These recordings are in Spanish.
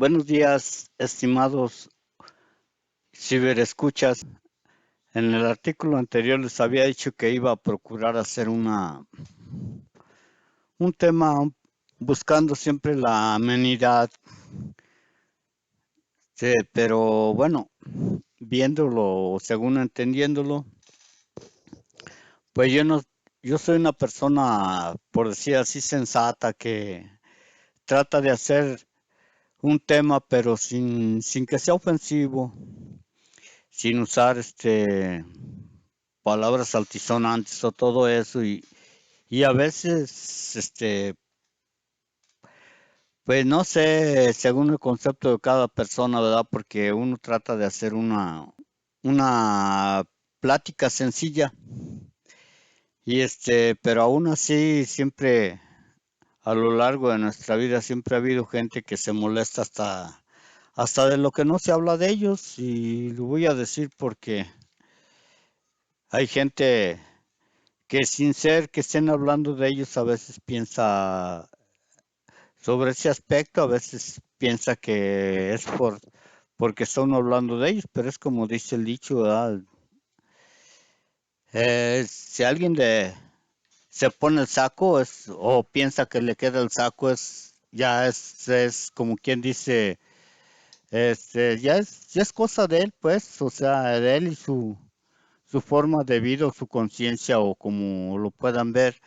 Buenos días, estimados ciberescuchas. En el artículo anterior les había dicho que iba a procurar hacer un tema buscando siempre la amenidad, sí, pero bueno, viéndolo, según entendiéndolo, pues yo soy una persona, por decir así, sensata que trata de hacer un tema, pero sin que sea ofensivo, sin usar palabras altisonantes o todo eso y a veces pues no sé, según el concepto de cada persona, ¿verdad? Porque uno trata de hacer una plática sencilla y pero aún así siempre a lo largo de nuestra vida siempre ha habido gente que se molesta hasta de lo que no se habla de ellos y lo voy a decir porque hay gente que sin ser que estén hablando de ellos a veces piensa sobre ese aspecto, a veces piensa que es porque están hablando de ellos, pero es como dice el dicho, ¿verdad? Si alguien se pone el saco o piensa que le queda el saco, es como quien dice, ya es cosa de él, pues, o sea, de él y su forma de vida o su conciencia o como lo puedan ver.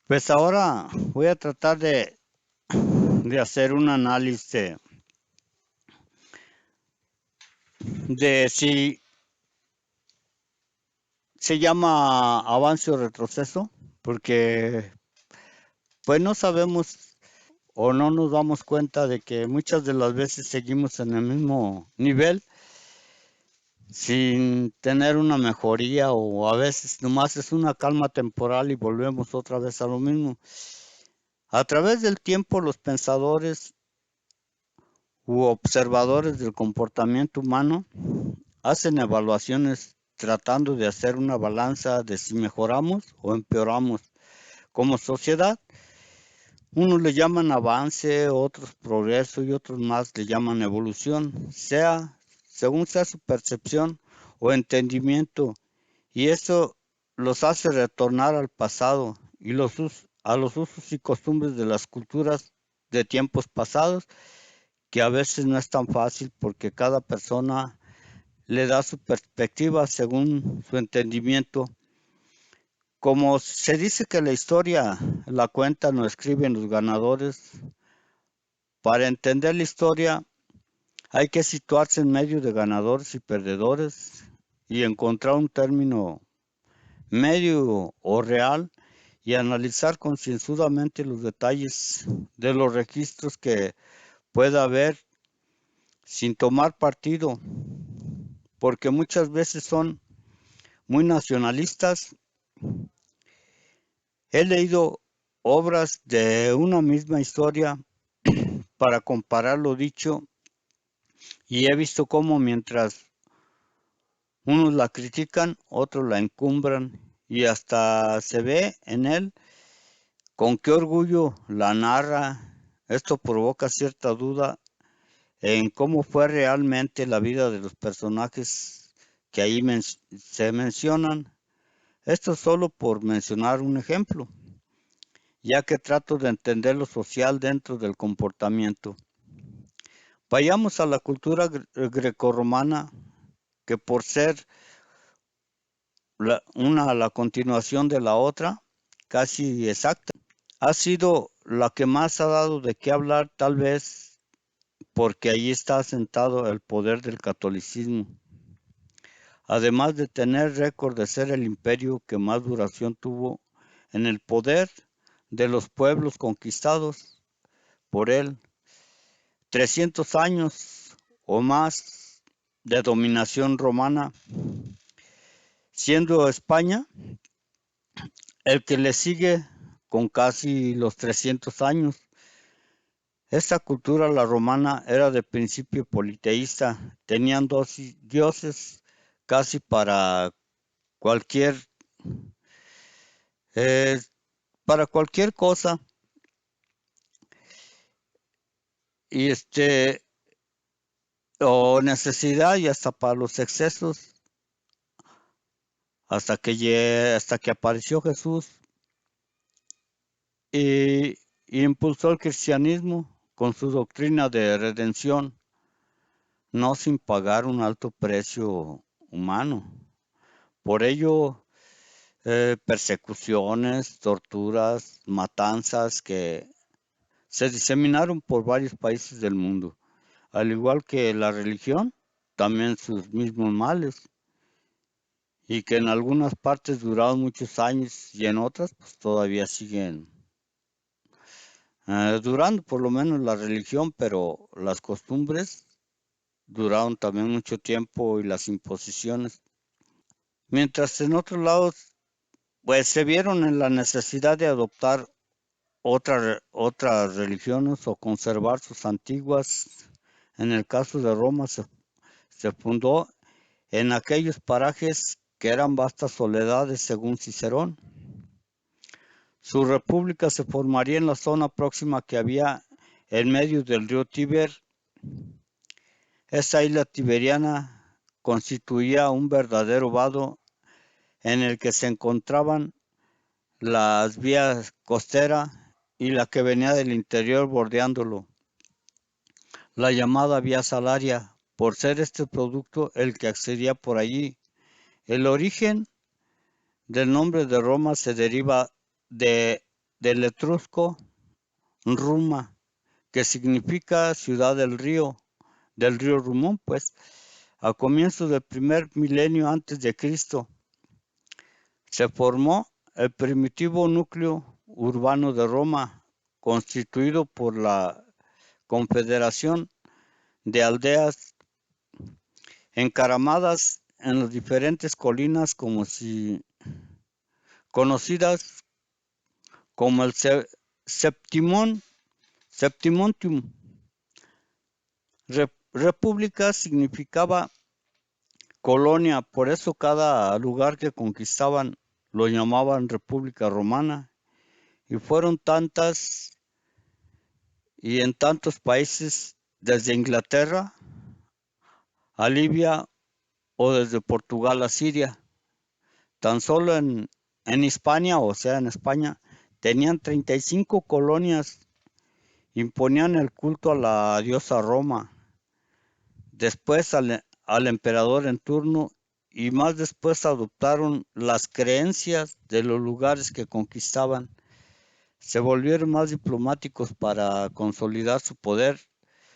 Pues ahora voy a tratar de hacer un análisis de si se llama avance o retroceso, porque pues no sabemos o no nos damos cuenta de que muchas de las veces seguimos en el mismo nivel sin tener una mejoría o a veces nomás es una calma temporal y volvemos otra vez a lo mismo. A través del tiempo los pensadores u observadores del comportamiento humano hacen evaluaciones tratando de hacer una balanza de si mejoramos o empeoramos como sociedad. Unos le llaman avance, otros progreso y otros más le llaman evolución, según sea su percepción o entendimiento, y eso los hace retornar al pasado y a los usos y costumbres de las culturas de tiempos pasados, que a veces no es tan fácil porque cada persona le da su perspectiva según su entendimiento. Como se dice que la historia la cuentan o escriben los ganadores, para entender la historia hay que situarse en medio de ganadores y perdedores y encontrar un término medio o real y analizar concienzudamente los detalles de los registros que pueda haber sin tomar partido, porque muchas veces son muy nacionalistas. He leído obras de una misma historia para comparar lo dicho y he visto cómo mientras unos la critican, otros la encumbran y hasta se ve en él con qué orgullo la narra. Esto provoca cierta duda en cómo fue realmente la vida de los personajes que ahí se mencionan. Esto solo por mencionar un ejemplo, ya que trato de entender lo social dentro del comportamiento. Vayamos a la cultura grecorromana, que por ser la continuación de la otra, casi exacta, ha sido la que más ha dado de qué hablar, tal vez porque ahí está asentado el poder del catolicismo, además de tener récord de ser el imperio que más duración tuvo en el poder de los pueblos conquistados por él. 300 años o más de dominación romana, siendo España el que le sigue con casi los 300 años. Esta cultura, la romana, era de principio politeísta, tenían dos dioses casi cualquier, eh, para cualquier cosa, y o necesidad y hasta para los excesos, hasta que apareció Jesús y impulsó el cristianismo con su doctrina de redención, no sin pagar un alto precio humano. Por ello, persecuciones, torturas, matanzas que se diseminaron por varios países del mundo. Al igual que la religión, también sus mismos males, y que en algunas partes duraron muchos años y en otras pues todavía siguen durando, por lo menos la religión, pero las costumbres duraron también mucho tiempo y las imposiciones. Mientras en otros lados pues se vieron en la necesidad de adoptar otras religiones o conservar sus antiguas. En el caso de Roma se fundó en aquellos parajes que eran vastas soledades, según Cicerón. Su república se formaría en la zona próxima que había en medio del río Tíber. Esa isla tiberiana constituía un verdadero vado en el que se encontraban las vías costera y la que venía del interior bordeándolo, la llamada vía salaria, por ser este producto el que accedía por allí. El origen del nombre de Roma se deriva del etrusco Ruma, que significa ciudad del río Rumón, pues, a comienzos del primer milenio antes de Cristo, se formó el primitivo núcleo urbano de Roma, constituido por la confederación de aldeas encaramadas en las diferentes colinas conocidas como el Septimontium. República significaba colonia, por eso cada lugar que conquistaban lo llamaban República Romana, y fueron tantas y en tantos países, desde Inglaterra a Libia o desde Portugal a Siria. Tan solo en Hispania, o sea, en España, tenían 35 colonias, imponían el culto a la diosa Roma, después al emperador en turno y más después adoptaron las creencias de los lugares que conquistaban. Se volvieron más diplomáticos para consolidar su poder.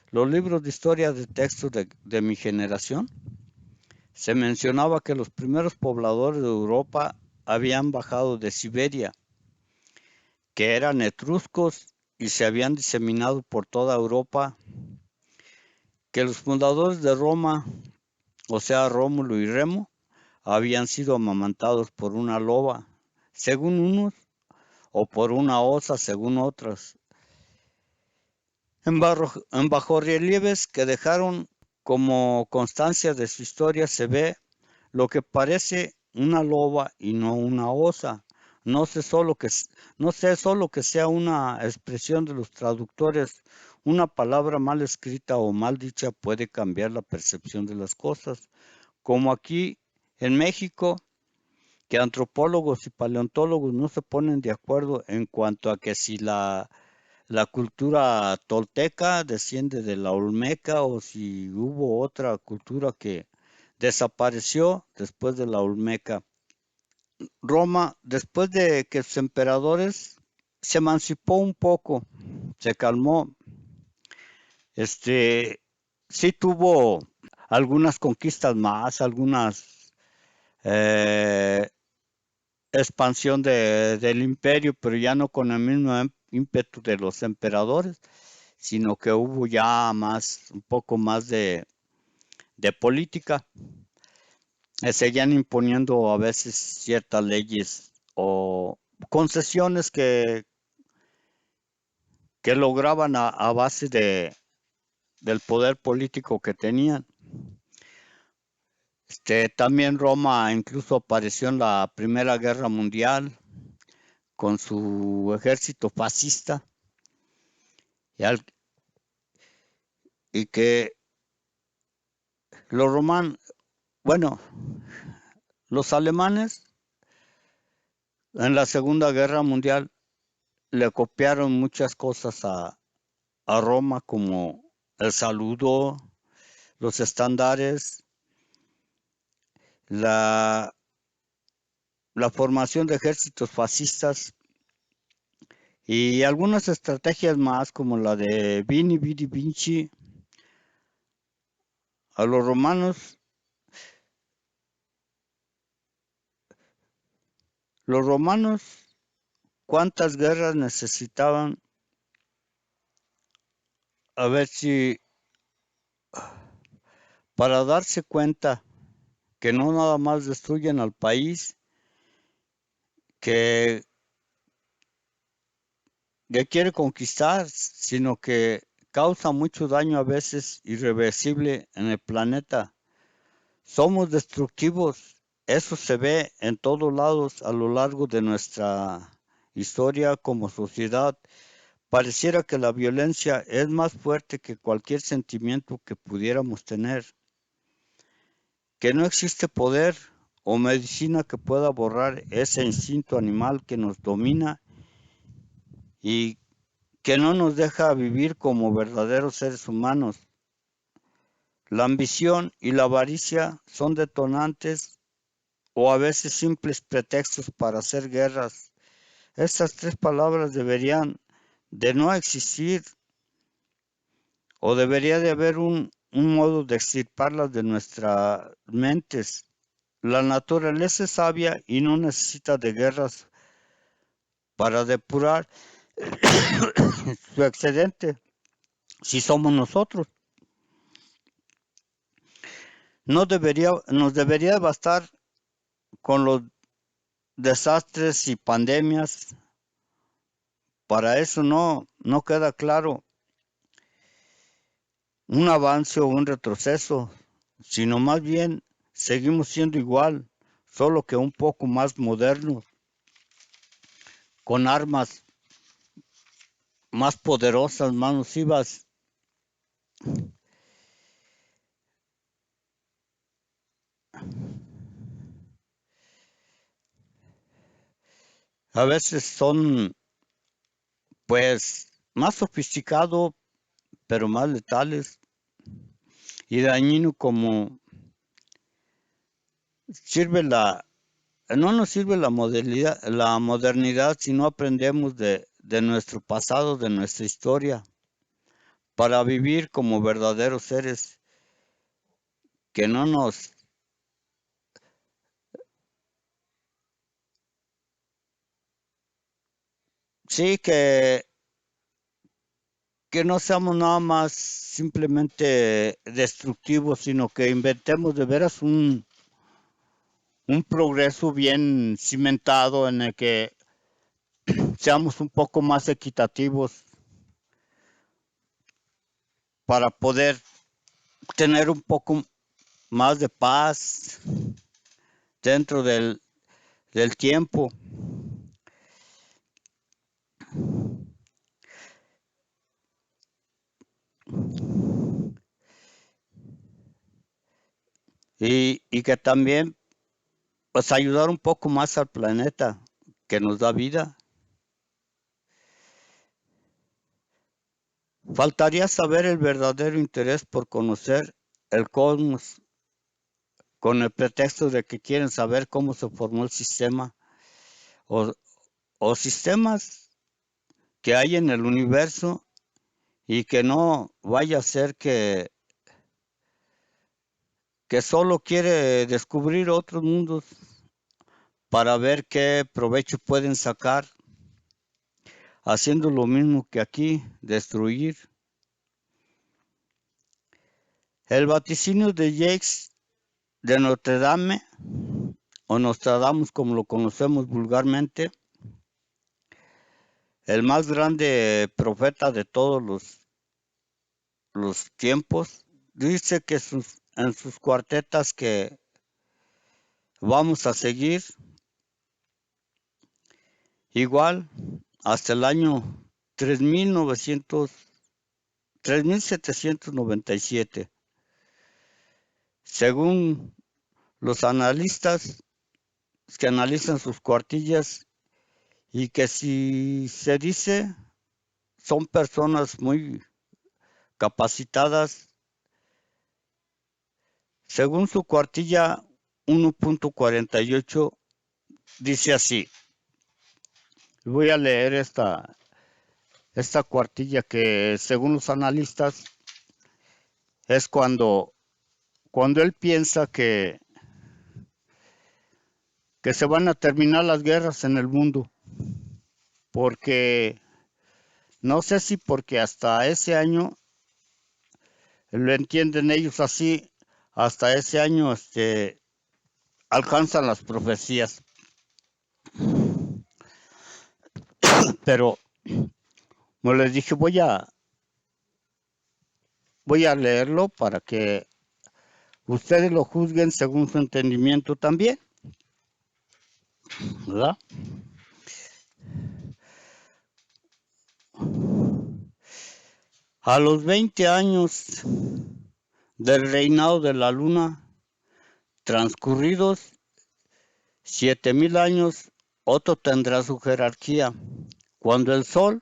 Los libros de historia de texto de mi generación se mencionaba que los primeros pobladores de Europa habían bajado de Siberia, que eran etruscos y se habían diseminado por toda Europa, que los fundadores de Roma, o sea, Rómulo y Remo, habían sido amamantados por una loba, según unos, o por una osa, según otras. En bajorrelieves que dejaron como constancia de su historia se ve lo que parece una loba y no una osa. No sé solo que sea una expresión de los traductores. Una palabra mal escrita o mal dicha puede cambiar la percepción de las cosas. Como aquí en México, que antropólogos y paleontólogos no se ponen de acuerdo en cuanto a que si la cultura tolteca desciende de la olmeca o si hubo otra cultura que desapareció después de la olmeca. Roma, después de que sus emperadores se emancipó un poco, se calmó, sí tuvo algunas conquistas más, algunas eh, expansión del imperio, pero ya no con el mismo ímpetu de los emperadores, sino que hubo ya un poco más de política. Seguían imponiendo a veces ciertas leyes o concesiones que lograban a base del poder político que tenían. También Roma incluso apareció en la Primera Guerra Mundial con su ejército fascista y y que los romanos, bueno, los alemanes en la Segunda Guerra Mundial le copiaron muchas cosas a Roma, como el saludo, los estándares, la, la formación de ejércitos fascistas y algunas estrategias más como la de Vini Vidi Vinci. A los romanos, ¿cuántas guerras necesitaban? A ver si, para darse cuenta que no nada más destruyen al país, que, que quiere conquistar, sino que causa mucho daño a veces irreversible en el planeta. Somos destructivos. Eso se ve en todos lados a lo largo de nuestra historia como sociedad. Pareciera que la violencia es más fuerte que cualquier sentimiento que pudiéramos tener, que no existe poder o medicina que pueda borrar ese instinto animal que nos domina y que no nos deja vivir como verdaderos seres humanos. La ambición y la avaricia son detonantes o a veces simples pretextos para hacer guerras. Estas tres palabras deberían de no existir, o debería de haber un modo de extirparlas de nuestras mentes. La naturaleza es sabia y no necesita de guerras para depurar su excedente. Si somos nosotros, nos debería bastar con los desastres y pandemias. Para eso no queda claro un avance o un retroceso, sino más bien seguimos siendo igual, solo que un poco más modernos, con armas más poderosas, más nocivas. A veces son, pues, más sofisticados, pero más letales y dañinos, como sirve no nos sirve la modernidad si no aprendemos de nuestro pasado, de nuestra historia, para vivir como verdaderos seres, que no nos, sí, que no seamos nada más simplemente destructivos, sino que inventemos de veras un progreso bien cimentado en el que seamos un poco más equitativos para poder tener un poco más de paz dentro del tiempo. Y que también, pues, ayudar un poco más al planeta que nos da vida. Faltaría saber el verdadero interés por conocer el cosmos, con el pretexto de que quieren saber cómo se formó el sistema, o, o sistemas que hay en el universo, y que no vaya a ser que solo quiere descubrir otros mundos para ver qué provecho pueden sacar, haciendo lo mismo que aquí, destruir. El vaticinio de Jacques de Notre Dame, o Nostradamus como lo conocemos vulgarmente, el más grande profeta de todos los tiempos, dice que en sus cuartetas que vamos a seguir igual hasta el año 3930, 3797. Según los analistas que analizan sus cuartillas y que si se dice son personas muy capacitadas, según su cuartilla 1.48 dice así. Voy a leer esta cuartilla que según los analistas es cuando él piensa que se van a terminar las guerras en el mundo, porque no sé si porque hasta ese año, lo entienden ellos así, hasta ese año alcanzan las profecías. Pero, como les dije, voy a leerlo para que ustedes lo juzguen según su entendimiento también, ¿verdad? A los 20 años del reinado de la luna, transcurridos 7000 años, otro tendrá su jerarquía. Cuando el sol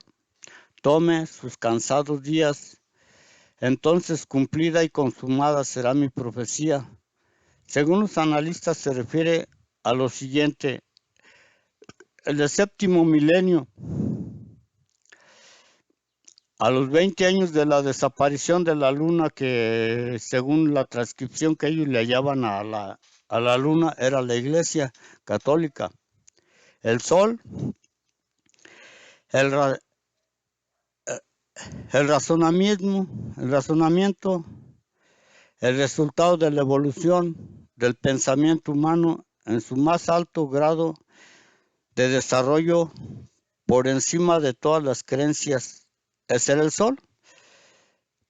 tome sus cansados días, entonces cumplida y consumada será mi profecía. Según los analistas se refiere a lo siguiente: el del séptimo milenio, a los 20 años de la desaparición de la luna, que según la transcripción que ellos le hallaban a la luna era la Iglesia Católica. El sol, el razonamiento, el resultado de la evolución del pensamiento humano en su más alto grado de desarrollo por encima de todas las creencias, es el sol,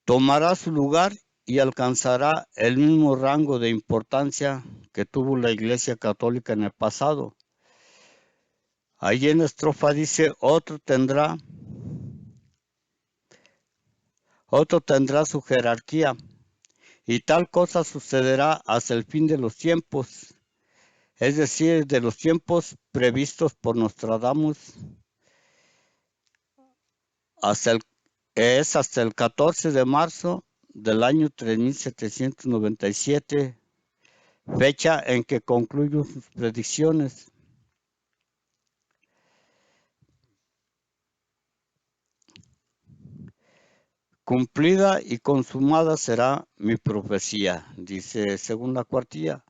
tomará su lugar y alcanzará el mismo rango de importancia que tuvo la Iglesia Católica en el pasado. Allí en la estrofa dice: otro tendrá su jerarquía, y tal cosa sucederá hasta el fin de los tiempos, es decir, de los tiempos previstos por Nostradamus, hasta el 14 de marzo del año 3797, fecha en que concluyó sus predicciones. Cumplida y consumada será mi profecía, dice según la cuartilla.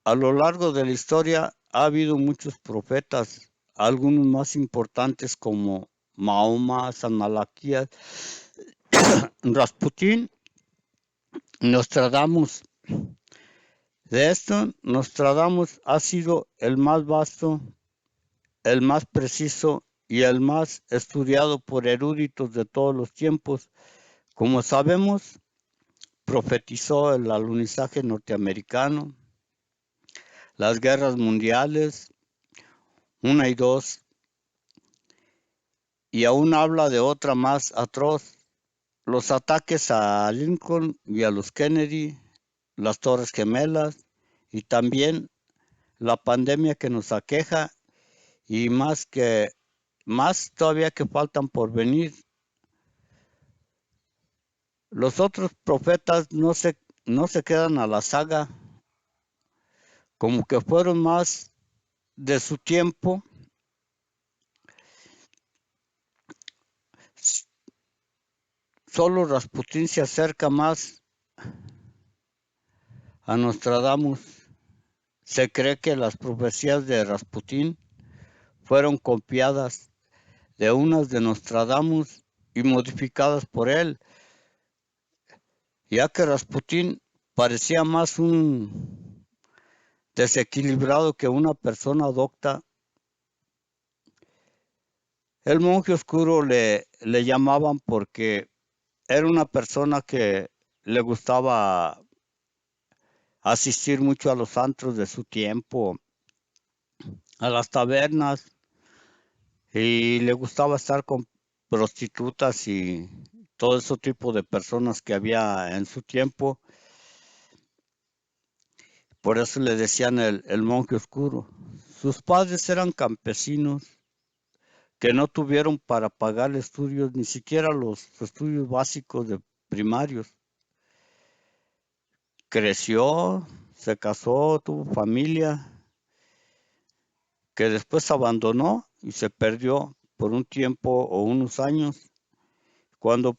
A lo largo de la historia ha habido muchos profetas, algunos más importantes como Mahoma, San Malaquías, Rasputín, Nostradamus. De esto, Nostradamus ha sido el más vasto, el más preciso y el más estudiado por eruditos de todos los tiempos. Como sabemos, profetizó el alunizaje norteamericano, las guerras mundiales 1 y 2, y aún habla de otra más atroz: los ataques a Lincoln y a los Kennedy, las Torres Gemelas y también la pandemia que nos aqueja y más todavía que faltan por venir. Los otros profetas no se quedan a la saga, como que fueron más de su tiempo. Solo Rasputín se acerca más a Nostradamus. Se cree que las profecías de Rasputín fueron copiadas de unas de Nostradamus y modificadas por él, ya que Rasputín parecía más un desequilibrado que una persona docta. El monje oscuro le llamaban porque era una persona que le gustaba asistir mucho a los antros de su tiempo, a las tabernas, y le gustaba estar con prostitutas y todo ese tipo de personas que había en su tiempo. Por eso le decían el monje oscuro. Sus padres eran campesinos que no tuvieron para pagar estudios, ni siquiera los estudios básicos de primarios. Creció, se casó, tuvo familia, que después abandonó y se perdió por un tiempo o unos años. Cuando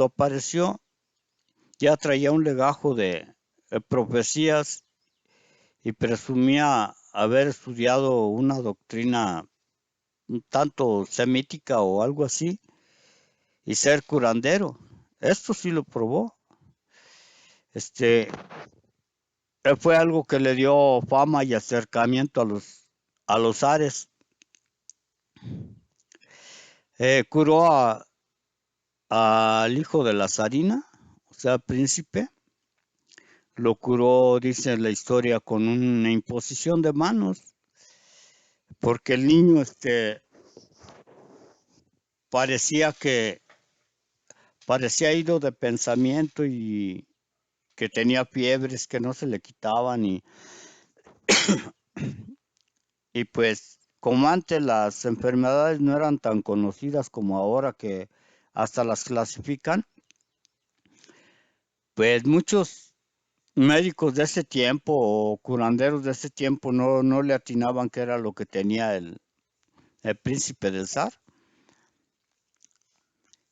apareció, ya traía un legajo de profecías y presumía haber estudiado una doctrina un tanto semítica o algo así, y ser curandero. Esto sí lo probó. Fue algo que le dio fama y acercamiento a los ares. Curó al hijo de la zarina, o sea, príncipe. Lo curó, dice la historia, con una imposición de manos, porque el niño parecía que parecía ido de pensamiento y que tenía fiebres que no se le quitaban y pues como antes las enfermedades no eran tan conocidas como ahora que hasta las clasifican, pues muchos médicos de ese tiempo o curanderos de ese tiempo no le atinaban qué era lo que tenía el príncipe del zar.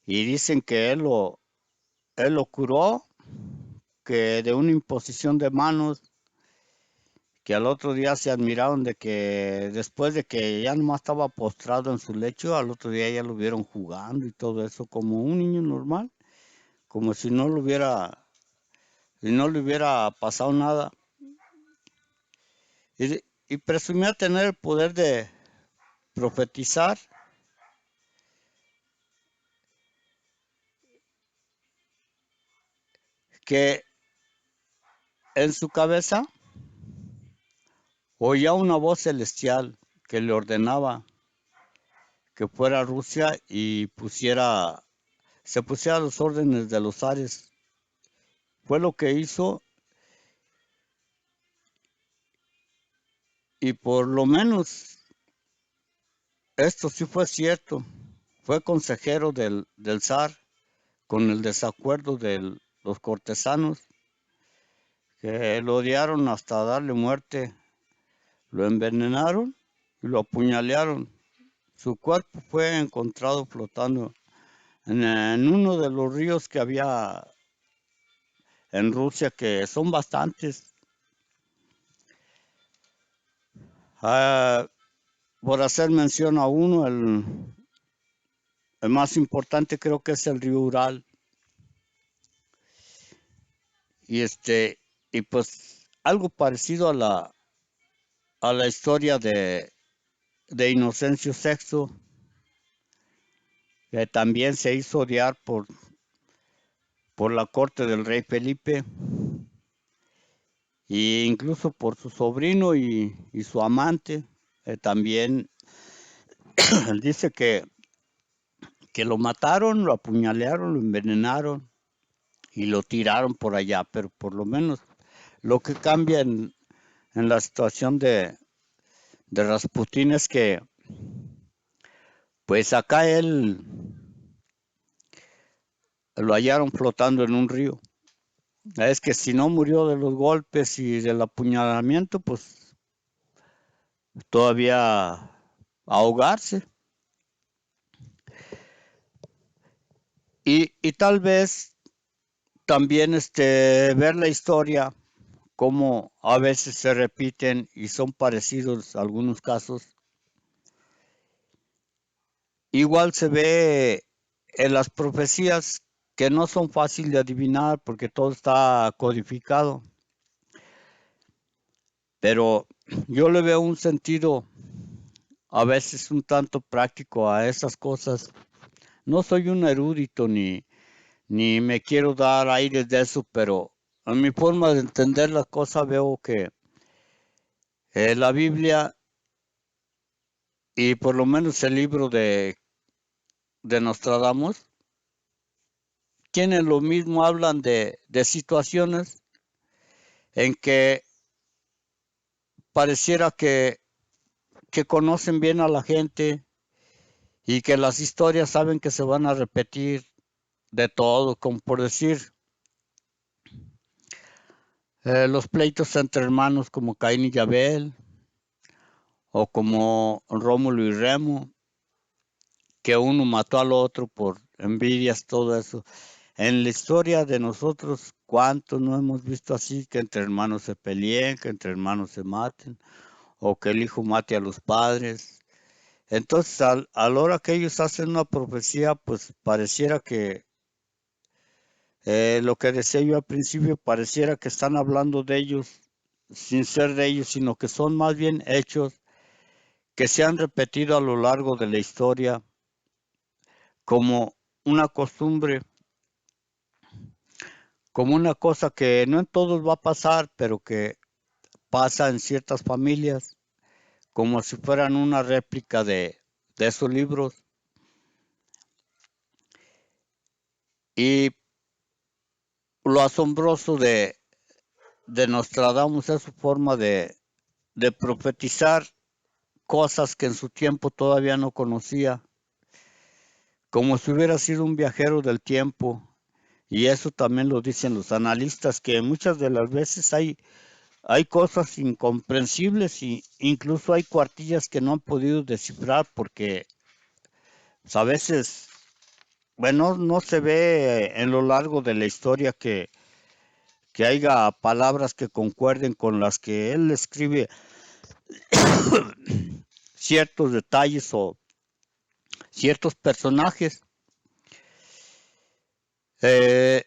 Y dicen que él lo curó, que de una imposición de manos, que al otro día se admiraron de que después de que ya nomás estaba postrado en su lecho, al otro día ya lo vieron jugando y todo eso como un niño normal, como si no le hubiera pasado nada. Y presumía tener el poder de profetizar, que en su cabeza oía una voz celestial que le ordenaba que fuera a Rusia y se pusiera a los órdenes de los zares. Fue lo que hizo y por lo menos esto sí fue cierto. Fue consejero del zar con el desacuerdo de los cortesanos que lo odiaron hasta darle muerte. Lo envenenaron y lo apuñalearon. Su cuerpo fue encontrado flotando en uno de los ríos que había en Rusia, que son bastantes. Ah, por hacer mención a uno, el más importante creo que es el río Ural. Y y pues algo parecido a la historia de Inocencio Sexto, que también se hizo odiar por la corte del rey Felipe, e incluso por su sobrino y su amante. También dice que lo mataron, lo apuñalearon, lo envenenaron y lo tiraron por allá, pero por lo menos lo que cambia en la situación de Rasputín es que pues acá él lo hallaron flotando en un río. Es que si no murió de los golpes y del apuñalamiento, pues todavía ahogarse. Y tal vez también ver la historia, cómo a veces se repiten y son parecidos algunos casos. Igual se ve en las profecías que no son fáciles de adivinar porque todo está codificado. Pero yo le veo un sentido a veces un tanto práctico a esas cosas. No soy un erudito ni me quiero dar aires de eso, pero en mi forma de entender las cosas veo que la Biblia y por lo menos el libro de Nostradamus quienes lo mismo hablan de situaciones en que pareciera que conocen bien a la gente y que las historias saben que se van a repetir de todo, como por decir los pleitos entre hermanos como Caín y Abel, o como Rómulo y Remo, que uno mató al otro por envidias, todo eso. En la historia de nosotros, ¿cuántos no hemos visto así que entre hermanos se peleen, que entre hermanos se maten, o que el hijo mate a los padres? Entonces, a la hora que ellos hacen una profecía, pues pareciera que lo que decía yo al principio, pareciera que están hablando de ellos sin ser de ellos, sino que son más bien hechos que se han repetido a lo largo de la historia como una costumbre, como una cosa que no en todos va a pasar, pero que pasa en ciertas familias, como si fueran una réplica de esos libros. Y lo asombroso de Nostradamus es su forma de profetizar cosas que en su tiempo todavía no conocía, como si hubiera sido un viajero del tiempo. Y eso también lo dicen los analistas, que muchas de las veces hay cosas incomprensibles y incluso hay cuartillas que no han podido descifrar porque pues, a veces, bueno, no se ve en lo largo de la historia que haya palabras que concuerden con las que él escribe ciertos detalles o ciertos personajes. Eh,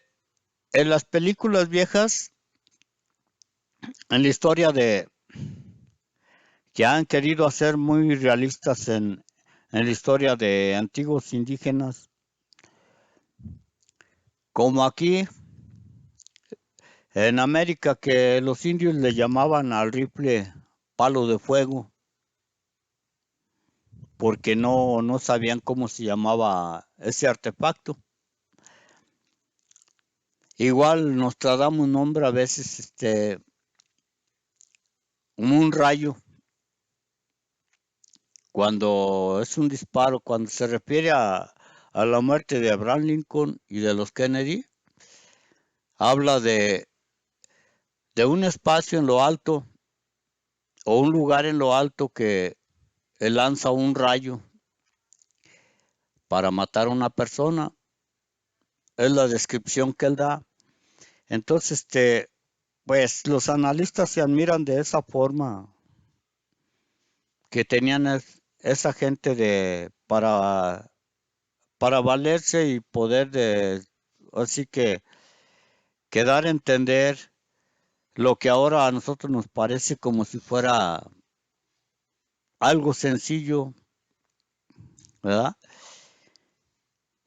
en las películas viejas, en la historia de que han querido hacer muy realistas en la historia de antiguos indígenas, como aquí en América, que los indios le llamaban al rifle palo de fuego, porque no sabían cómo se llamaba ese artefacto. Igual Nostradamus nombra a veces como un rayo cuando es un disparo, cuando se refiere a la muerte de Abraham Lincoln y de los Kennedy, habla de un espacio en lo alto o un lugar en lo alto que él lanza un rayo para matar a una persona. Es la descripción que él da. Entonces, pues los analistas se admiran de esa forma que tenían esa gente para valerse y poder así que dar a entender lo que ahora a nosotros nos parece como si fuera algo sencillo, ¿verdad?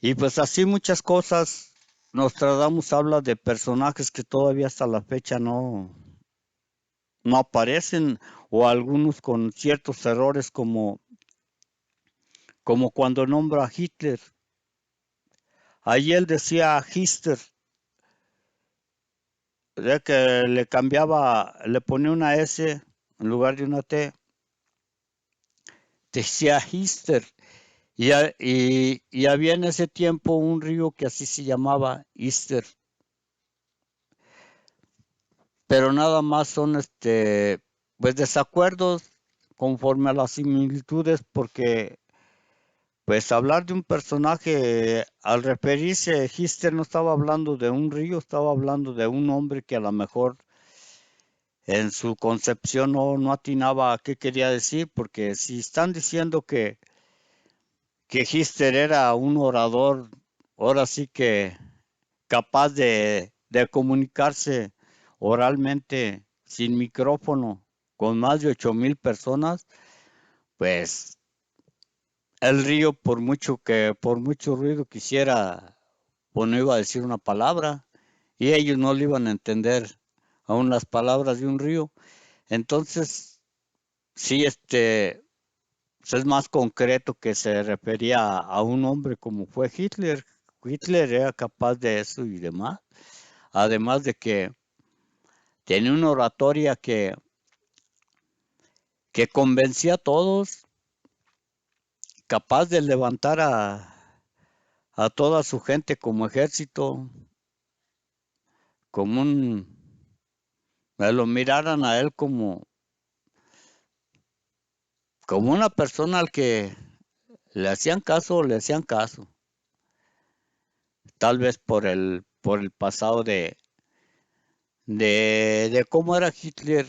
Y pues así muchas cosas. Nostradamus habla de personajes que todavía hasta la fecha no aparecen, o algunos con ciertos errores como cuando nombra a Hitler. Ahí él decía Hister, ya que le cambiaba, le ponía una S en lugar de una T, decía Hister. Y había en ese tiempo un río que así se llamaba Easter, pero nada más son pues desacuerdos conforme a las similitudes, porque pues hablar de un personaje, al referirse, Hister no estaba hablando de un río, estaba hablando de un hombre que a lo mejor en su concepción no atinaba a qué quería decir, porque si están diciendo que Hister era un orador, ahora sí que capaz de comunicarse oralmente sin micrófono con más de 8,000 personas, pues el río por mucho ruido quisiera, pues no iba a decir una palabra y ellos no le iban a entender aún las palabras de un río. Entonces, sí, pues es más concreto que se refería a un hombre como fue Hitler, Hitler era capaz de eso y demás. Además de que tenía una oratoria que convencía a todos, capaz de levantar a toda su gente como ejército, como lo miraran a él como una persona al que le hacían caso o le hacían caso. Tal vez por el pasado de cómo era Hitler,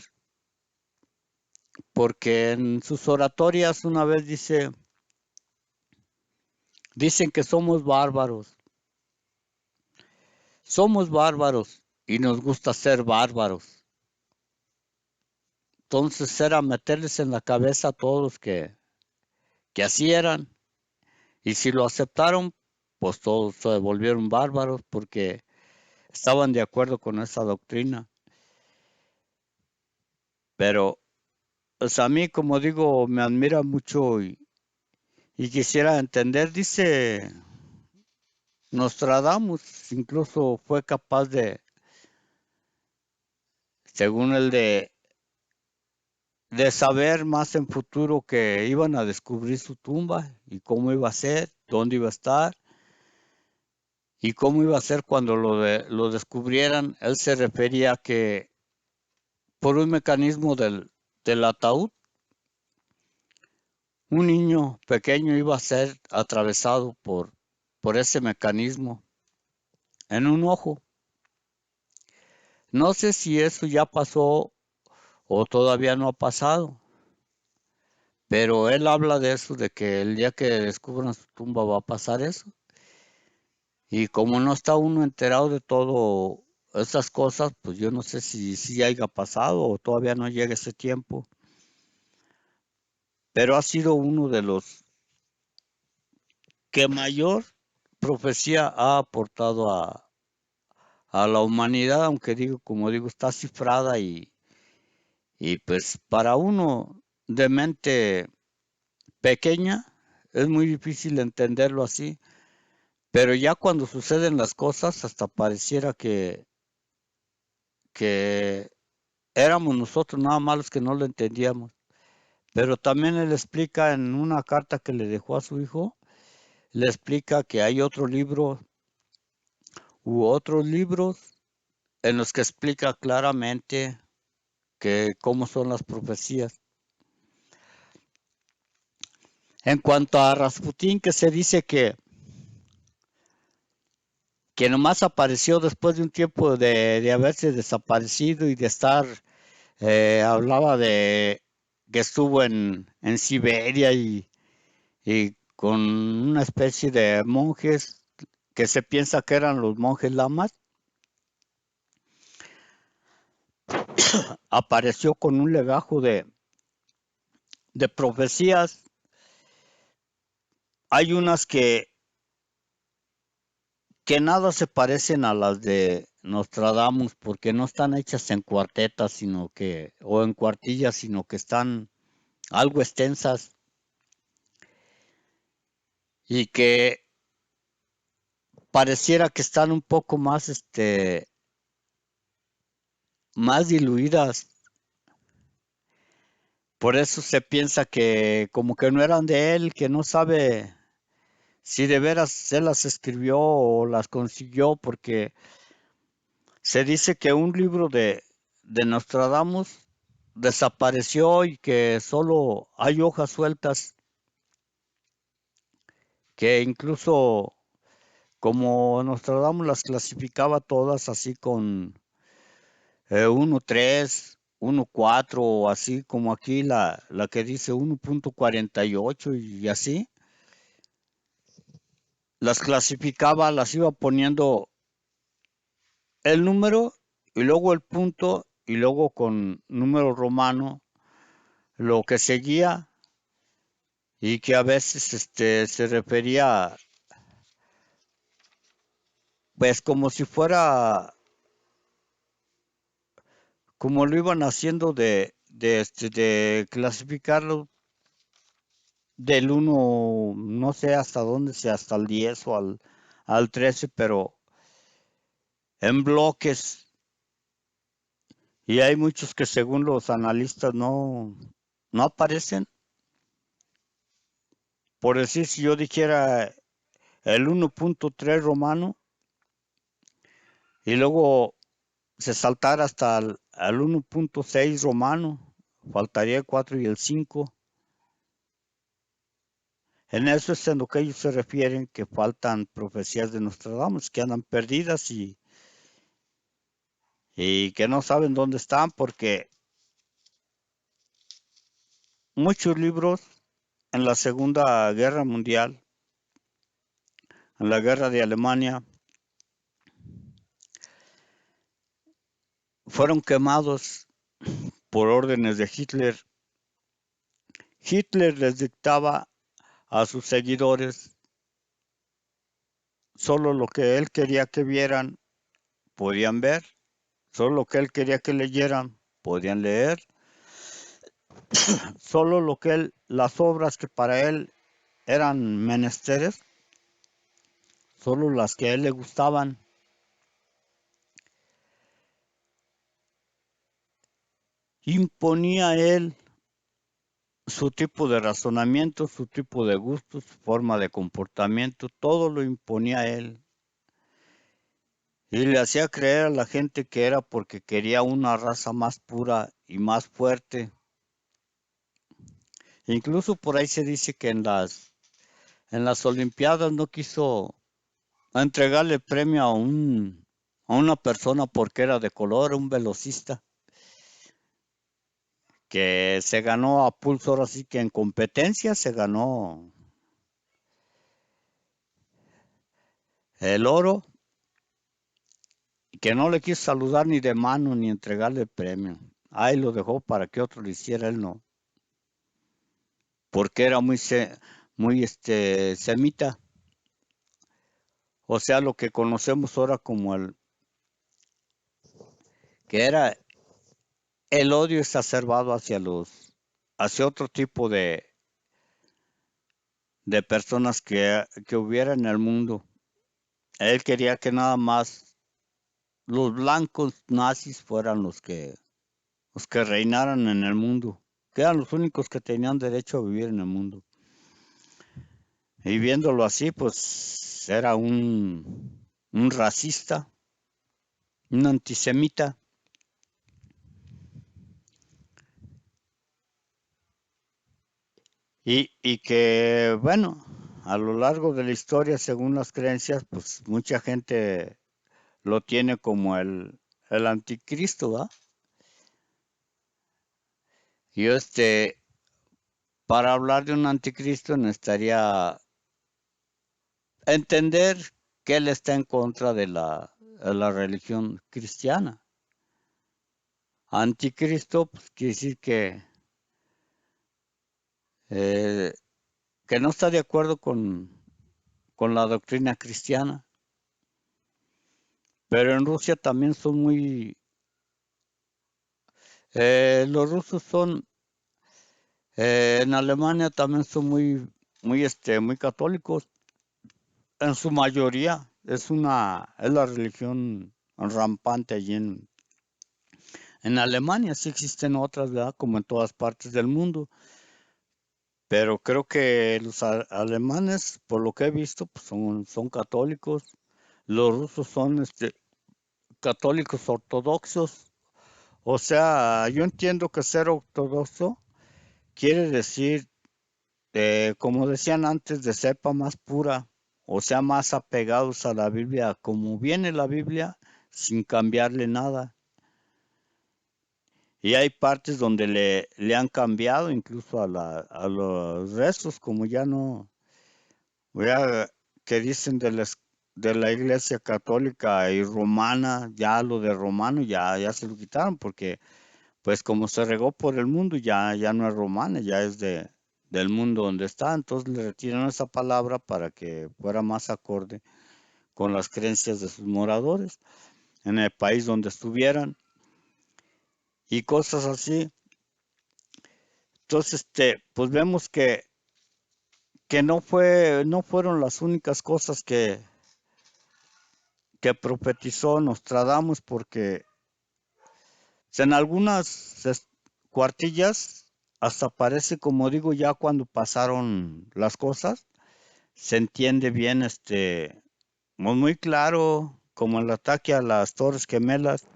porque en sus oratorias una vez dicen que somos bárbaros y nos gusta ser bárbaros. Entonces era meterles en la cabeza a todos que así eran, y si lo aceptaron, pues todos se volvieron bárbaros porque estaban de acuerdo con esa doctrina. Pero pues a mí, como digo, me admira mucho y quisiera entender, dice Nostradamus, incluso fue capaz según él, de saber más en futuro que iban a descubrir su tumba y cómo iba a ser, dónde iba a estar y cómo iba a ser cuando lo descubrieran. Él se refería a que por un mecanismo del ataúd, un niño pequeño iba a ser atravesado por ese mecanismo en un ojo. No sé si eso ya pasó o todavía no ha pasado, pero él habla de eso, de que el día que descubran su tumba va a pasar eso. Y como no está uno enterado de todo esas cosas, pues yo no sé si haya pasado o todavía no llega ese tiempo. Pero ha sido uno de los que mayor profecía ha aportado a la humanidad, aunque como digo, está cifrada y pues para uno de mente pequeña es muy difícil entenderlo así, pero ya cuando suceden las cosas hasta pareciera que éramos nosotros nada más los que no lo entendíamos. Pero también él explica en una carta que le dejó a su hijo, le explica que hay otro libro u otros libros en los que explica claramente que cómo son las profecías. En cuanto a Rasputín, que se dice que nomás apareció después de un tiempo de haberse desaparecido y de estar, hablaba de que estuvo en Siberia y con una especie de monjes que se piensa que eran los monjes lamas, apareció con un legajo de profecías. Hay unas que nada se parecen a las de Nostradamus porque no están hechas en cuartetas, o en cuartillas, sino que están algo extensas y que pareciera que están un poco más diluidas. Por eso se piensa que como que no eran de él, que no sabe si de veras él las escribió o las consiguió, porque se dice que un libro de Nostradamus desapareció y que solo hay hojas sueltas, que incluso como Nostradamus las clasificaba todas así con 1.3, 1.4 o así como aquí la que dice 1.48 y así, las clasificaba, las iba poniendo el número y luego el punto y luego con número romano lo que seguía y que a veces se refería pues como si fuera como lo iban haciendo de clasificarlo del uno no sé hasta dónde sea, hasta el 10 o al 13, pero en bloques. Y hay muchos que según los analistas no aparecen. Por decir, si yo dijera el 1.3 romano y luego se saltara hasta el 1.6 romano, faltaría el 4 y el 5. En eso es en lo que ellos se refieren, que faltan profecías de Nostradamus, que andan perdidas y que no saben dónde están, porque muchos libros en la Segunda Guerra Mundial, en la guerra de Alemania, fueron quemados por órdenes de Hitler. Hitler les dictaba a sus seguidores solo lo que él quería que vieran, podían ver, solo lo que él quería que leyeran, podían leer, solo lo que las obras que para él eran menesteres, solo las que a él le gustaban. Imponía él su tipo de razonamiento, su tipo de gustos, su forma de comportamiento, todo lo imponía él. Y le hacía creer a la gente que era porque quería una raza más pura y más fuerte. Incluso por ahí se dice que en las Olimpiadas no quiso entregarle premio a una persona porque era de color, un velocista, que se ganó a pulso, ahora sí que en competencia se ganó el oro, y que no le quiso saludar ni de mano ni entregarle el premio. Ahí lo dejó para que otro lo hiciera, él no, porque era muy semita, o sea, lo que conocemos ahora como que era el odio exacerbado hacia otro tipo de personas que hubiera en el mundo. Él quería que nada más los blancos nazis fueran los que reinaran en el mundo, que eran los únicos que tenían derecho a vivir en el mundo. Y viéndolo así, pues era un racista, un antisemita. Y que, bueno, a lo largo de la historia, según las creencias, pues mucha gente lo tiene como el anticristo, ¿va? Yo, para hablar de un anticristo necesitaría entender que él está en contra de la religión cristiana. Anticristo, pues quiere decir eh, que no está de acuerdo con la doctrina cristiana. Pero en Rusia también son los rusos son, en Alemania también son muy católicos. En su mayoría es la religión rampante allí en Alemania. Sí existen otras, ¿verdad? Como en todas partes del mundo. Pero creo que los alemanes, por lo que he visto, pues son católicos. Los rusos son católicos ortodoxos. O sea, yo entiendo que ser ortodoxo quiere decir, como decían antes, de cepa más pura, o sea, más apegados a la Biblia, como viene la Biblia, sin cambiarle nada. Y hay partes donde le han cambiado incluso a los restos, como ya no, ya que dicen de la Iglesia Católica y Romana, ya lo de romano ya se lo quitaron, porque pues como se regó por el mundo, ya no es romana, ya es del mundo donde está. Entonces le retiraron esa palabra para que fuera más acorde con las creencias de sus moradores en el país donde estuvieran y cosas así. Entonces, pues vemos que no fueron las únicas cosas que profetizó Nostradamus, porque en algunas cuartillas hasta parece, como digo, ya cuando pasaron las cosas, se entiende bien, muy claro, como el ataque a las Torres Gemelas,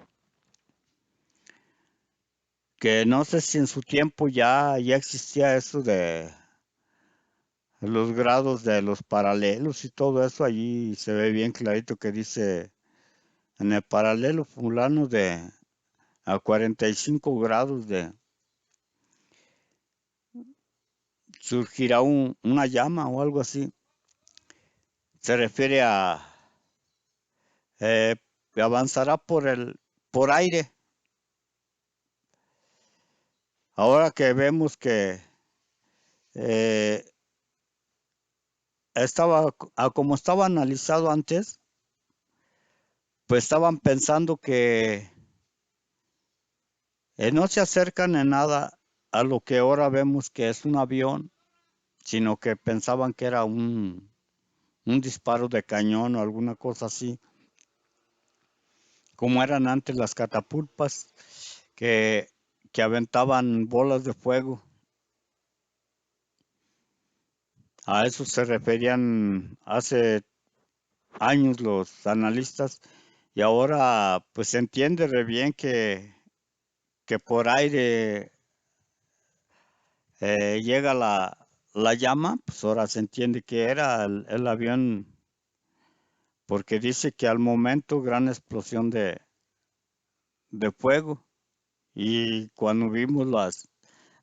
que no sé si en su tiempo ya existía eso de los grados de los paralelos y todo eso. Allí se ve bien clarito que dice en el paralelo fulano de a 45 grados de surgirá una llama o algo así. Se refiere a eh, avanzará por aire. Ahora que vemos que eh, como estaba analizado antes, pues estaban pensando que no se acercan en nada a lo que ahora vemos que es un avión, sino que pensaban que era un disparo de cañón o alguna cosa así, como eran antes las catapultas que, que aventaban bolas de fuego. A eso se referían hace años los analistas, y ahora pues se entiende re bien que por aire llega la llama. Pues ahora se entiende que era el avión, porque dice que al momento gran explosión de fuego. Y cuando vimos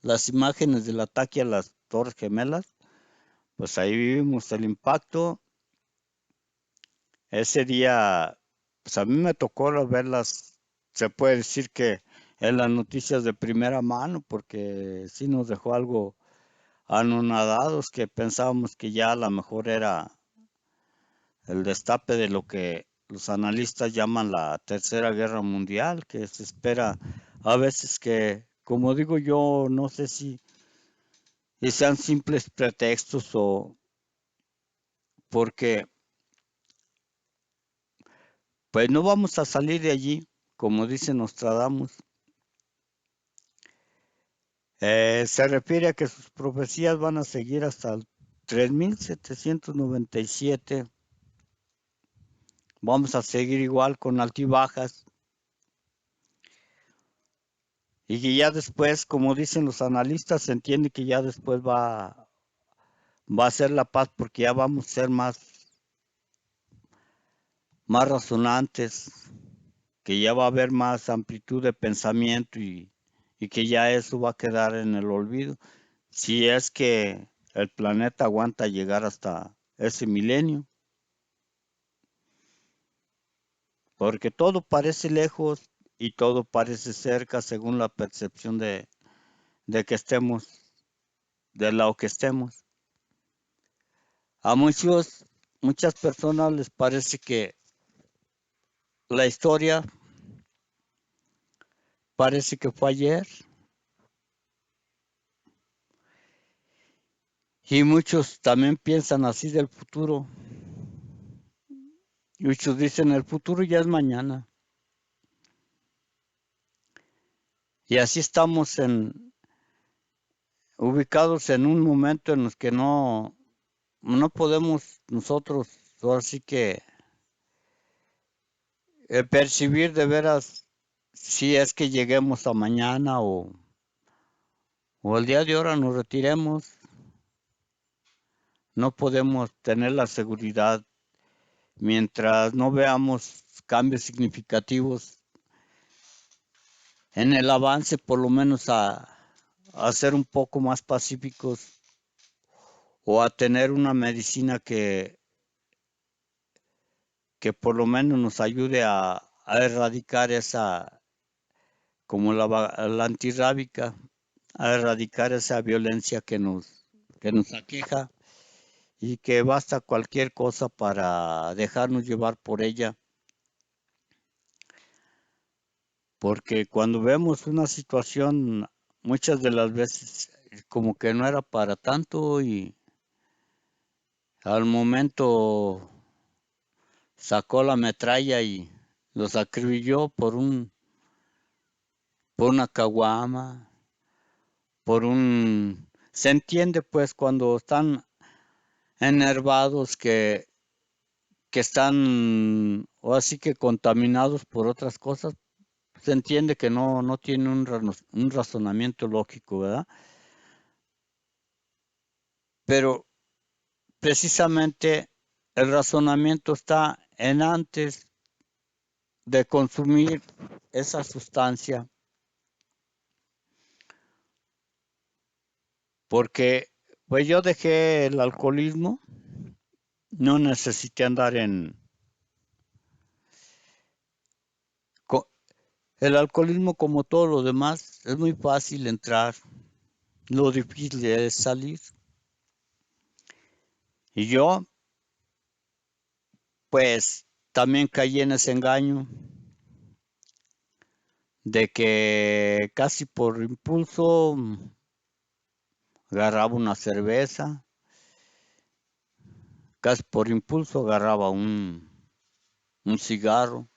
las imágenes del ataque a las Torres Gemelas, pues ahí vimos el impacto. Ese día, pues a mí me tocó verlas, se puede decir que en las noticias de primera mano, porque sí nos dejó algo anonadados, que pensábamos que ya a lo mejor era el destape de lo que los analistas llaman la Tercera Guerra Mundial, que se espera a veces que, como digo yo, no sé si sean simples pretextos o porque pues no vamos a salir de allí, como dice Nostradamus. Se refiere a que sus profecías van a seguir hasta el 3797. Vamos a seguir igual con altibajas. Y que ya después, como dicen los analistas, se entiende que ya después va a ser la paz, porque ya vamos a ser más razonantes, que ya va a haber más amplitud de pensamiento, y que ya eso va a quedar en el olvido, si es que el planeta aguanta llegar hasta ese milenio, porque todo parece lejos y todo parece cerca según la percepción de que estemos, del lado que estemos. A muchas personas les parece que la historia parece que fue ayer, y muchos también piensan así del futuro. Muchos dicen el futuro ya es mañana. Y así estamos ubicados en un momento en el que no podemos nosotros, ahora sí que percibir de veras si es que lleguemos a mañana o el día de ahora nos retiremos. No podemos tener la seguridad mientras no veamos cambios significativos en el avance, por lo menos a ser un poco más pacíficos, o a tener una medicina que por lo menos nos ayude a erradicar esa, como la antirrábica, a erradicar esa violencia que nos aqueja, y que basta cualquier cosa para dejarnos llevar por ella. Porque cuando vemos una situación, muchas de las veces como que no era para tanto, y al momento sacó la metralla y los acribilló por una caguama, se entiende pues cuando están enervados que están o así que contaminados por otras cosas, se entiende que no tiene un razonamiento lógico, ¿verdad? Pero precisamente el razonamiento está en antes de consumir esa sustancia, porque pues yo dejé el alcoholismo, no necesité andar el alcoholismo como todo lo demás, es muy fácil entrar, lo difícil es salir. Y yo, pues, también caí en ese engaño de que casi por impulso agarraba una cerveza, casi por impulso agarraba un cigarro.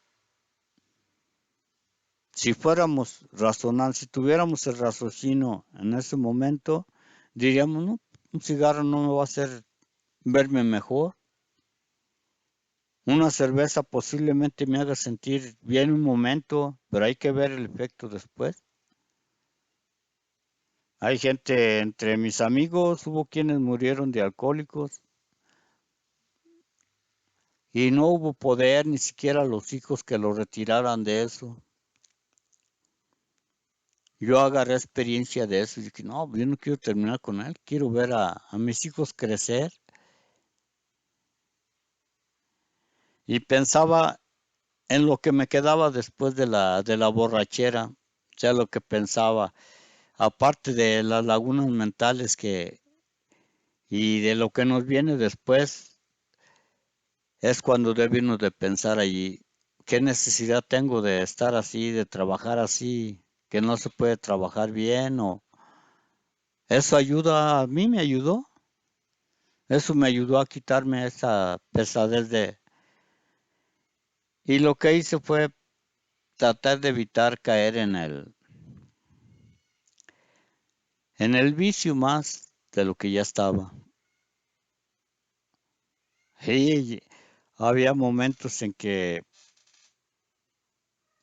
Si fuéramos razonables, si tuviéramos el raciocinio en ese momento, diríamos, no, un cigarro no me va a hacer verme mejor. Una cerveza posiblemente me haga sentir bien un momento, pero hay que ver el efecto después. Hay gente entre mis amigos, hubo quienes murieron de alcohólicos y no hubo poder, ni siquiera los hijos que lo retiraran de eso. Yo agarré experiencia de eso y dije, no, yo no quiero terminar con él, quiero ver a mis hijos crecer. Y pensaba en lo que me quedaba después de la borrachera, o sea, lo que pensaba, aparte de las lagunas mentales y de lo que nos viene después, es cuando debemos de pensar allí, ¿qué necesidad tengo de estar así, de trabajar así, que no se puede trabajar bien? O eso ayuda, a mí me ayudó, eso me ayudó a quitarme esa pesadez y lo que hice fue tratar de evitar caer en el vicio más de lo que ya estaba. Y había momentos en que,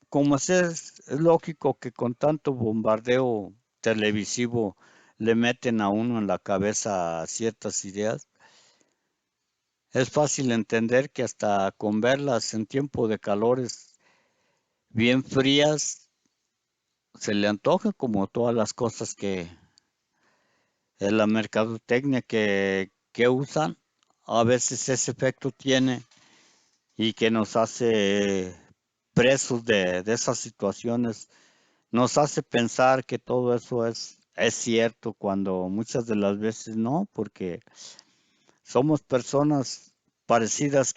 como es lógico que con tanto bombardeo televisivo le meten a uno en la cabeza ciertas ideas, es fácil entender que hasta con verlas en tiempo de calores bien frías, se le antoja como todas las cosas que en la mercadotecnia que usan, a veces ese efecto tiene y que nos hace presos de esas situaciones, nos hace pensar que todo eso es cierto cuando muchas de las veces no, porque somos personas parecidas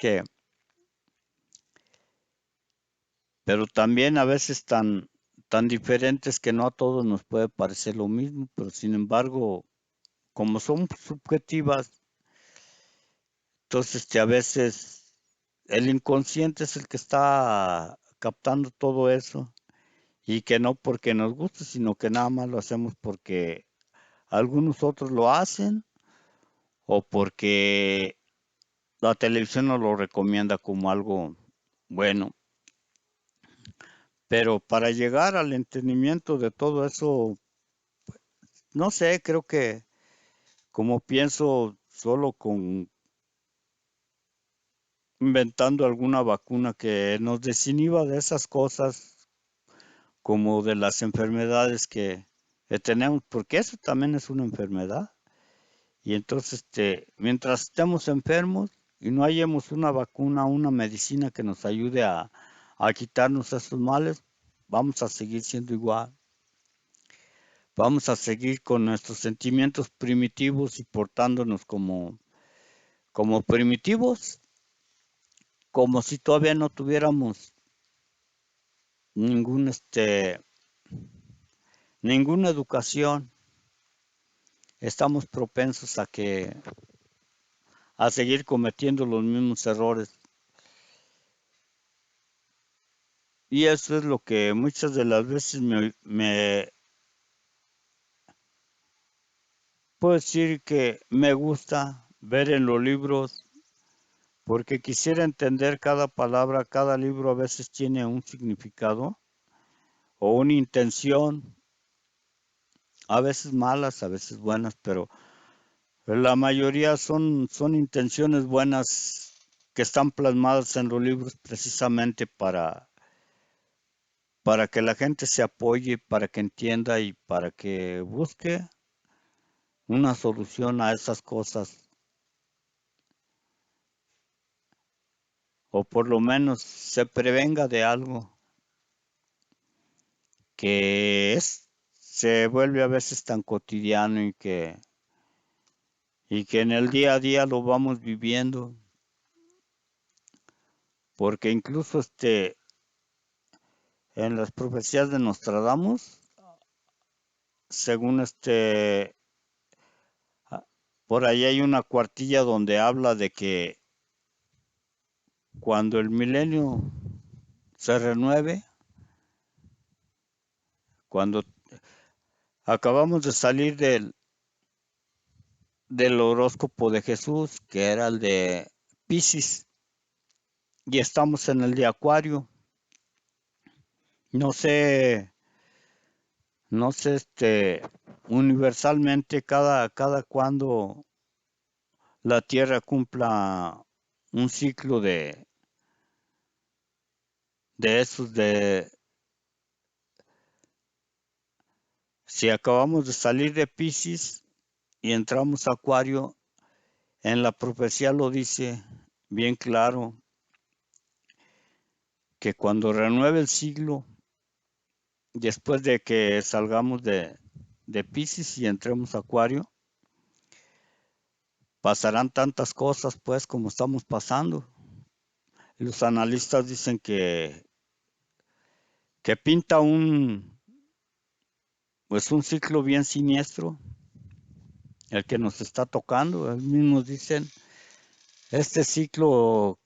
pero también a veces tan diferentes que no a todos nos puede parecer lo mismo, pero sin embargo, como son subjetivas, entonces a veces el inconsciente es el que está captando todo eso y que no porque nos guste, sino que nada más lo hacemos porque algunos otros lo hacen o porque la televisión nos lo recomienda como algo bueno. Pero para llegar al entendimiento de todo eso, no sé, creo que como pienso solo con inventando alguna vacuna que nos desinhiba de esas cosas, como de las enfermedades que tenemos, porque eso también es una enfermedad. Y entonces, mientras estemos enfermos y no hayamos una vacuna, una medicina que nos ayude a quitarnos esos males, vamos a seguir siendo igual. Vamos a seguir con nuestros sentimientos primitivos y portándonos como primitivos, como si todavía no tuviéramos ningún, ninguna educación. Estamos propensos a seguir cometiendo los mismos errores. Y eso es lo que muchas de las veces me puedo decir que me gusta ver en los libros, porque quisiera entender cada palabra, cada libro a veces tiene un significado o una intención, a veces malas, a veces buenas, pero la mayoría son intenciones buenas que están plasmadas en los libros precisamente para que la gente se apoye, para que entienda y para que busque una solución a esas cosas, o por lo menos se prevenga de algo se vuelve a veces tan cotidiano y que en el día a día lo vamos viviendo, porque incluso en las profecías de Nostradamus, según por ahí hay una cuartilla donde habla de que cuando el milenio se renueve, cuando acabamos de salir del horóscopo de Jesús, que era el de Piscis, y estamos en el de Acuario. No sé, no sé, universalmente cada cuando la Tierra cumpla un ciclo de esos si acabamos de salir de Piscis y entramos a Acuario, en la profecía lo dice bien claro, que cuando renueve el siglo, después de que salgamos de Piscis y entremos a Acuario, pasarán tantas cosas pues como estamos pasando. Los analistas dicen que pinta pues un ciclo bien siniestro, el que nos está tocando. Ellos mismos dicen, este ciclo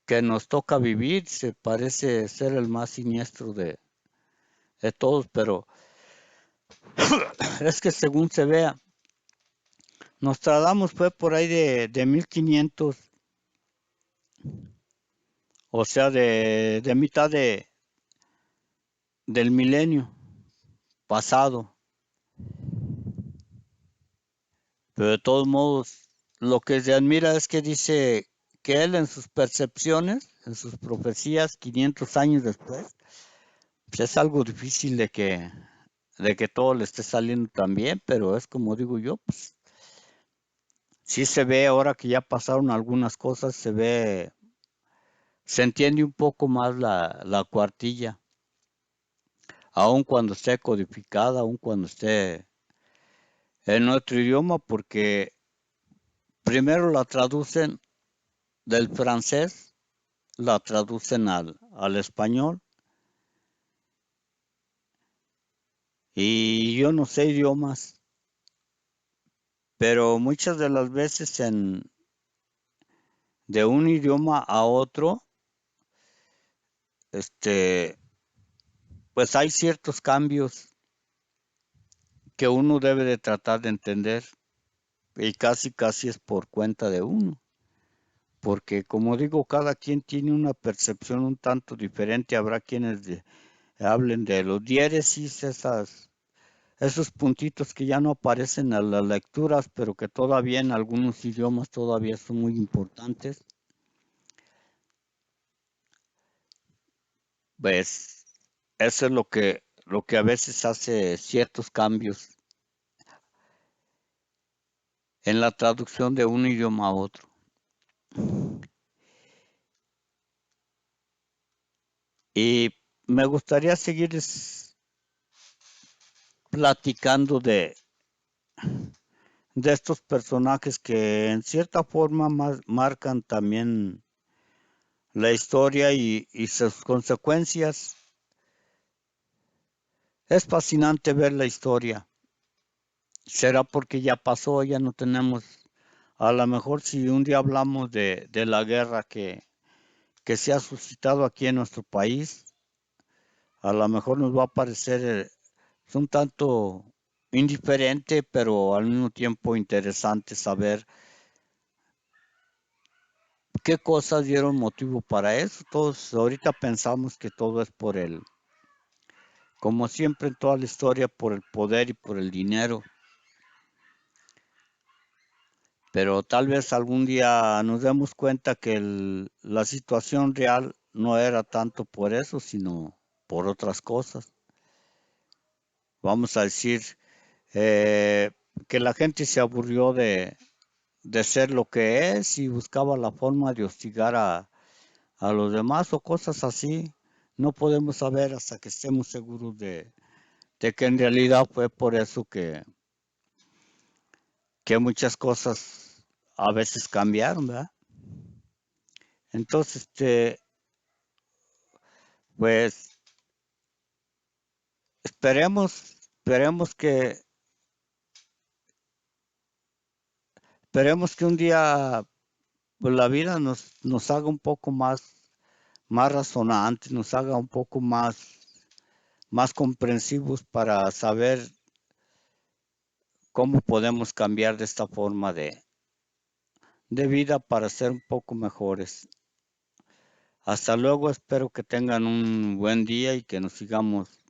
que nos toca vivir se parece ser el más siniestro de todos, pero es que según se vea, Nostradamus fue por ahí de 1500, o sea, de mitad del milenio pasado. Pero de todos modos, lo que se admira es que dice que él en sus percepciones, en sus profecías, 500 años después, pues es algo difícil de que todo le esté saliendo tan bien, pero es como digo yo, pues sí se ve ahora que ya pasaron algunas cosas, se entiende un poco más la cuartilla, aun cuando esté codificada, aun cuando esté en otro idioma, porque primero la traducen del francés, la traducen al español, y yo no sé idiomas, pero muchas de las veces de un idioma a otro, pues hay ciertos cambios que uno debe de tratar de entender, y casi es por cuenta de uno, porque como digo, cada quien tiene una percepción un tanto diferente. Habrá quienes hablen de los diéresis, esos puntitos que ya no aparecen en las lecturas, pero que todavía en algunos idiomas todavía son muy importantes. Pues eso es lo que a veces hace ciertos cambios en la traducción de un idioma a otro. Y me gustaría seguir platicando de estos personajes que en cierta forma marcan también la historia y sus consecuencias. Es fascinante ver la historia. Será porque ya pasó, ya no tenemos, a lo mejor si un día hablamos de la guerra que se ha suscitado aquí en nuestro país, a lo mejor nos va a parecer un tanto indiferente, pero al mismo tiempo interesante saber qué cosas dieron motivo para eso. Todos ahorita pensamos que todo es por como siempre en toda la historia, por el poder y por el dinero. Pero tal vez algún día nos demos cuenta que la situación real no era tanto por eso, sino por otras cosas. Vamos a decir que la gente se aburrió de ser lo que es y buscaba la forma de hostigar a los demás o cosas así. No podemos saber hasta que estemos seguros de que en realidad fue por eso que muchas cosas a veces cambiaron, ¿verdad? Entonces, pues esperemos que un día pues, la vida nos haga un poco más razonantes, nos haga un poco más comprensivos para saber cómo podemos cambiar de esta forma de vida para ser un poco mejores. Hasta luego, espero que tengan un buen día y que nos sigamos